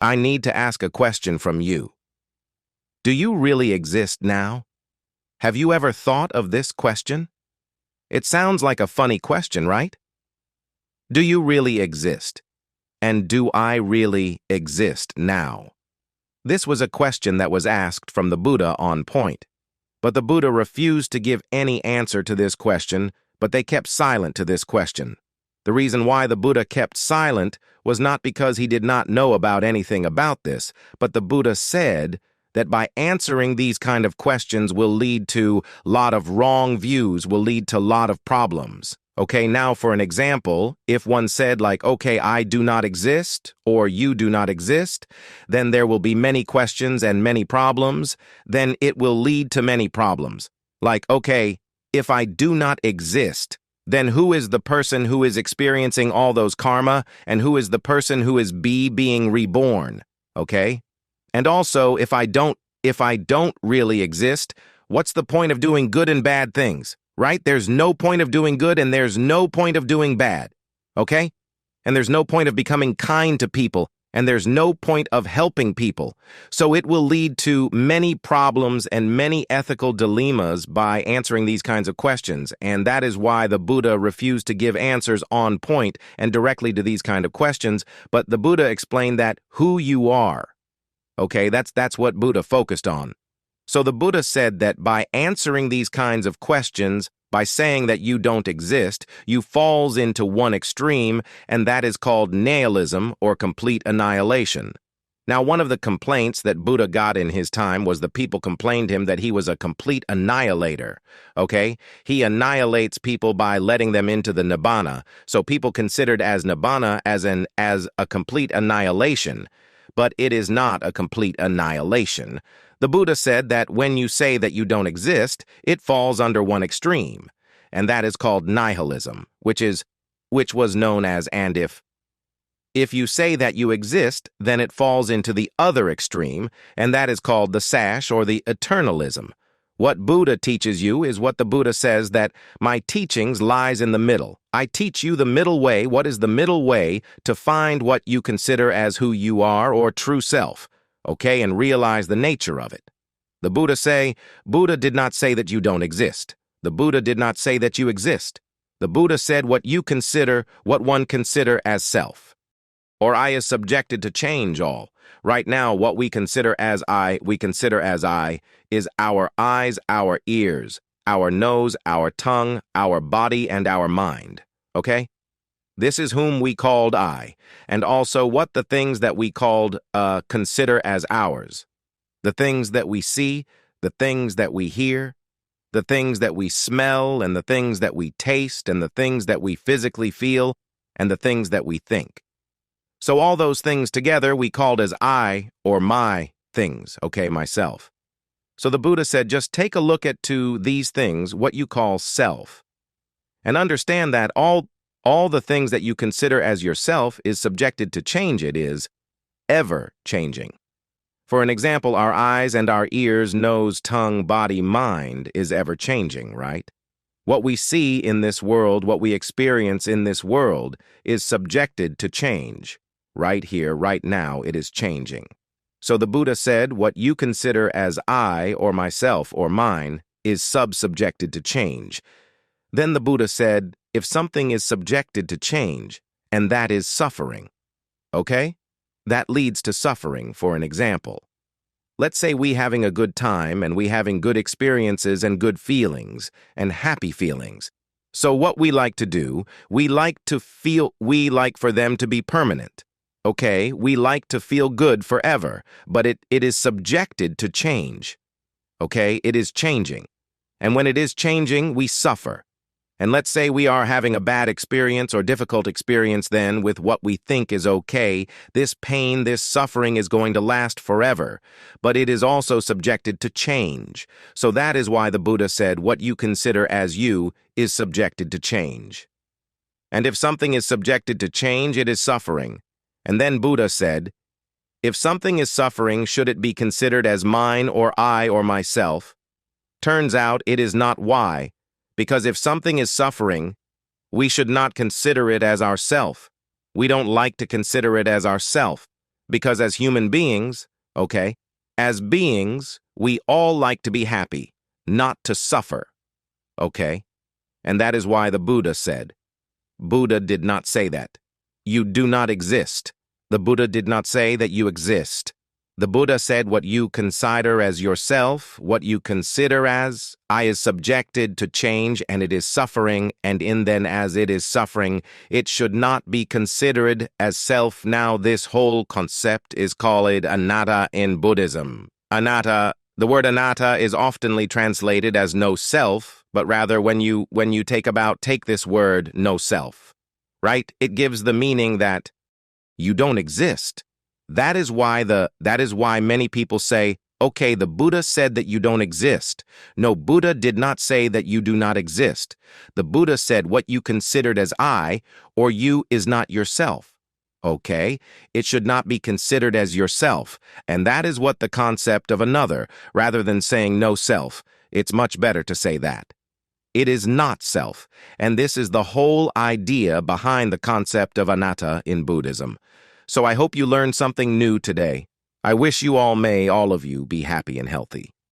I need to ask a question from you. Do you really exist now? Have you ever thought of this question? It sounds like a funny question, right? Do you really exist? And do I really exist now? This was a question that was asked from the Buddha on point. But the Buddha refused to give any answer to this question, but they kept silent to this question. The reason why the Buddha kept silent was not because he did not know about anything about this, but the Buddha said that by answering these kind of questions will lead to lot of wrong views, will lead to lot of problems. Okay, now for an example, if one said like, okay, I do not exist, or you do not exist, then there will be many questions and many problems, then it will lead to many problems. Like, okay, if I do not exist, then who is the person who is experiencing all those karma, and who is the person who is being reborn, okay? And also, if I don't really exist, what's the point of doing good and bad things? Right? There's no point of doing good and there's no point of doing bad, okay? And there's no point of becoming kind to people and there's no point of helping people. So it will lead to many problems and many ethical dilemmas by answering these kinds of questions. And that is why the Buddha refused to give answers on point and directly to these kind of questions. But the Buddha explained that who you are, okay? That's what Buddha focused on. So the Buddha said that by answering these kinds of questions, by saying that you don't exist, you falls into one extreme, and that is called nihilism or complete annihilation. Now, one of the complaints that Buddha got in his time was the people complained him that he was a complete annihilator, okay? He annihilates people by letting them into the nibbana, so people considered as nibbana as a complete annihilation, but it is not a complete annihilation. The Buddha said that when you say that you don't exist, it falls under one extreme, and that is called nihilism, which was known as and if you say that you exist, then it falls into the other extreme, and that is called the sash or the eternalism. What Buddha teaches you is what the Buddha says that my teachings lies in the middle. I teach you the middle way. What is the middle way to find what you consider as who you are or true self? Okay, and realize the nature of it. The Buddha did not say that you don't exist. The Buddha did not say that you exist. The Buddha said what one consider as self. Or I is subjected to change all. Right now, what we consider as I is our eyes, our ears, our nose, our tongue, our body, and our mind. Okay? This is whom we called I, and also what the things that we called consider as ours. The things that we see, the things that we hear, the things that we smell, and the things that we taste, and the things that we physically feel, and the things that we think. So all those things together we called as I or my things, okay, myself. So the Buddha said just take a look at these things, what you call self, and understand that all the things that you consider as yourself is subjected to change. It is ever changing. For an example, our eyes and our ears, nose, tongue, body, mind is ever changing, right? What we see in this world, what we experience in this world is subjected to change. Right here, right now, it is changing. So the Buddha said what you consider as I or myself or mine is subjected to change. Then the Buddha said, if something is subjected to change, and that is suffering, okay? That leads to suffering, for an example. Let's say we having a good time and we having good experiences and good feelings and happy feelings. So what we like to do, we like for them to be permanent. Okay, we like to feel good forever, but it is subjected to change. Okay, it is changing. And when it is changing, we suffer. And let's say we are having a bad experience or difficult experience then with what we think is okay, this pain, this suffering is going to last forever, but it is also subjected to change. So that is why the Buddha said what you consider as you is subjected to change. And if something is subjected to change, it is suffering. And then Buddha said, if something is suffering, should it be considered as mine or I or myself? Turns out it is not why. Because if something is suffering, we should not consider it as ourself. We don't like to consider it as ourself. Because as human beings, okay, as beings, we all like to be happy, not to suffer, okay? And that is why the Buddha said, Buddha did not say that. You do not exist. The Buddha did not say that you exist. The Buddha said what you consider as yourself, what you consider as, I is subjected to change and it is suffering, and in then as it is suffering, it should not be considered as self. Now this whole concept is called anatta in Buddhism. Anatta, the word anatta is oftenly translated as no self, but rather when you take this word no self, right? It gives the meaning that you don't exist. That is why many people say, okay, the Buddha said that you don't exist. No, Buddha did not say that you do not exist. The Buddha said what you considered as I or you is not yourself. Okay, it should not be considered as yourself, and that is what the concept of another, rather than saying no self. It's much better to say that. It is not self, and this is the whole idea behind the concept of anatta in Buddhism. So I hope you learned something new today. I wish you all may, all of you, be happy and healthy.